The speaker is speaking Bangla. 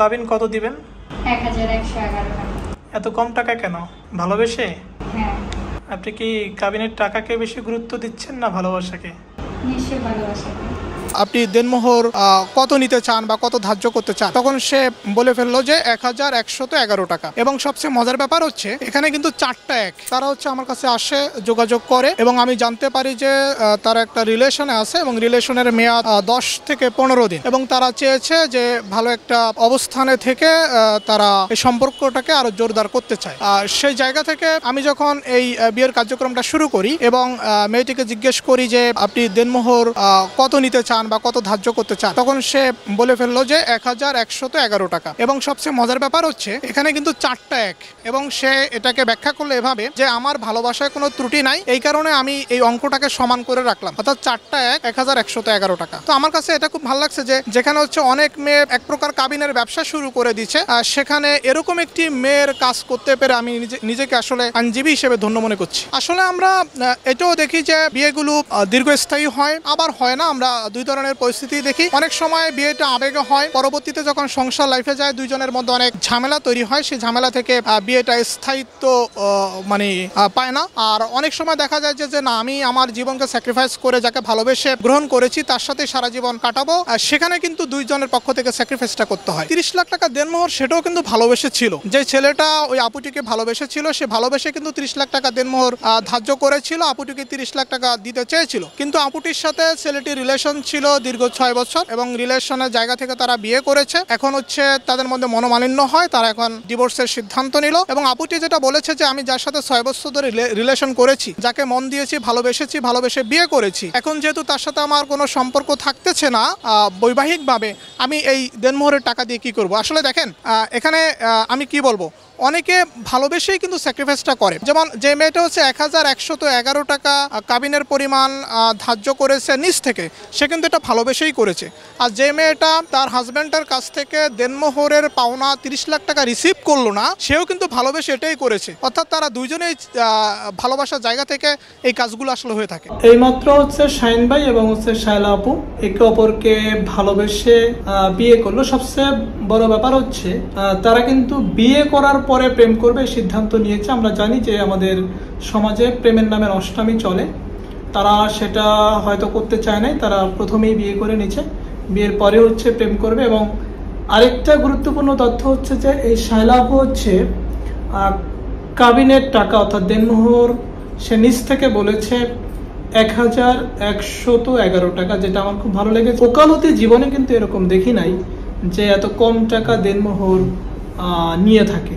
কাবিন কত দিবেন? 1111 টাকা। এত কম টাকা কেন? ভালোবেসে? হ্যাঁ। আপনি কি কাবিনের টাকাকে বেশি গুরুত্ব দিচ্ছেন না ভালোবাসাকে? নিশ্চয়ই ভালোবাসাকে। আপনি দেনমোহর কত নিতে চান বা কত ধার্য করতে চান, তখন সে বলে ফেললো যে 1111 টাকা। এবং সবচেয়ে মজার ব্যাপার হচ্ছে এখানে কিন্তু 4টা এক তারা হচ্ছে আমার কাছে আসে, যোগাযোগ করে এবং আমি জানতে পারি যে তারা একটা রিলেশনে আছে এবং রিলেশনের মেয়াদ 10 থেকে 15 দিন এবং তারা চেয়েছে যে ভালো একটা অবস্থানে থেকে তারা এই সম্পর্কটাকে আরো জোরদার করতে চায়। সেই জায়গা থেকে আমি যখন এই বিয়ের কার্যক্রমটা শুরু করি এবং মেয়েটিকে জিজ্ঞেস করি যে আপনি দেনমোহর কত নিতে চান বা কত ধার্য করতে চান, তখন সে বলে ফেললো যে 1111 টাকা। এবং সবচেয়ে মজার ব্যাপার হচ্ছে এখানে কিন্তু 4টা এক এবং সে এটাকে ব্যাখ্যা করলো এভাবে যে আমার ভালোবাসায় কোনো ত্রুটি নাই, এই কারণে আমি এই অঙ্কটাকে সমান করে রাখলাম, অর্থাৎ 4টা এক 1111 টাকা। তো আমার কাছে এটা খুব ভালো লাগছে যে যেখানে হচ্ছে অনেক মেয়ে এক প্রকার কাবিনের ব্যবসা শুরু করে দিচ্ছে, সেখানে এরকম একটি মেয়ের কাজ করতে পেরে আমি নিজেকে আসলে আইনজীবী হিসেবে ধন্য মনে করছি। আসলে আমরা এটাও দেখি যে বিয়েগুলো দীর্ঘস্থায়ী হয়, আবার হয় না। আমরা দুই ধরনের পরিস্থিতি দেখি। অনেক সময় বিয়েটা আবেগে হয়, পরবর্তীতে যখন সংসার লাইফে যায় দুইজনের মধ্যে অনেক ঝামেলা তৈরি হয়, সেই ঝামেলা থেকে বিয়েটা স্থায়িত্ব পায় না। আর অনেক সময় দেখা যায় যে না, আমি আমার জীবনকে স্যাক্রিফাইস করে যাকে ভালোবেসে গ্রহণ করেছি তার সাথে সারা জীবন কাটাবো, সেখানে কিন্তু দুইজনের পক্ষ থেকে স্যাক্রিফাইসটা করতে হয়। 30 লাখ টাকা দেনমোহর সেটাও কিন্তু ভালোবেসে ছিল। যে ছেলেটা ওই আপুটিকে ভালোবেসেছিল সে ভালোবেসে কিন্তু 30 লাখ টাকা দেনমোহর ধার্য করেছিল, আপুটিকে 30 লাখ টাকা দিতে চেয়েছিল। কিন্তু আপুটির সাথে ছেলেটির রিলেশন ছিল দীর্ঘ 6 বছর এবং রিলেশনের জায়গা থেকে তারা বিয়ে করেছে। এখন হচ্ছে তাদের মধ্যে মনোমালিন্য হয়, তারা এখন ডিভোর্সের সিদ্ধান্ত নিল এবং আপুটি যেটা বলেছে যে আমি যার সাথে 6 বছর ধরে রিলেশন করেছি, যাকে মন দিয়েছি, ভালোবেসে বিয়ে করেছি, এখন যেহেতু তার সাথে আমার কোনো সম্পর্ক থাকতেছে না বৈবাহিকভাবে, আমি এই দেনমোহরের টাকা দিয়ে কি করব? আসলে দেখেন এখানে আমি কি বলবো, অনেকে ভালোবেসেই কিন্তু স্যাক্রিফাইসটা করে। যেমন যে মেয়েটা হচ্ছে 1111 টাকা কাবিনের পরিমাণ ধার্য করেছে নিজ থেকে, সে কিন্তু এটা ভালোবেসেই করেছে। আর যে মেয়েটা তার হাজব্যান্ডের কাছ থেকে দেনমোহরের পাওনা 30 লাখ টাকা রিসিভ করলো না, সেও কিন্তু ভালোবেসে এটাই করেছে। অর্থাৎ তারা দুইজনেই ভালোবাসার জায়গা থেকে এই কাজগুলো আসলে হয়ে থাকে। এইমাত্র হচ্ছে শাহিন ভাই এবং হচ্ছে শায়লা আপু একে অপরকে ভালোবেসে বিয়ে করলো। সবচেয়ে বড় ব্যাপার হচ্ছে তারা কিন্তু বিয়ে করার পরে প্রেম করবে সিদ্ধান্ত নিয়েছে। আমরা জানি যে আমাদের সমাজে প্রেমের নামে অষ্টামি চলে, তারা সেটা হয়তো করতে চায় নাই, তারা প্রথমেই বিয়ে করে নিচ্ছে, বিয়ের পরে হচ্ছে প্রেম করবে। এবং আরেকটা গুরুত্বপূর্ণ তথ্য হচ্ছে যে এই শায়লা আপু হচ্ছে কাবিনের টাকা অর্থাৎ দেনমোহর সে নিজ থেকে বলেছে 1111 টাকা, যেটা আমার খুব ভালো লেগেছে। ওকালতি জীবনে কিন্তু এরকম দেখি নাই যে এত কম টাকা দেনমোহর নিয়ে থাকে।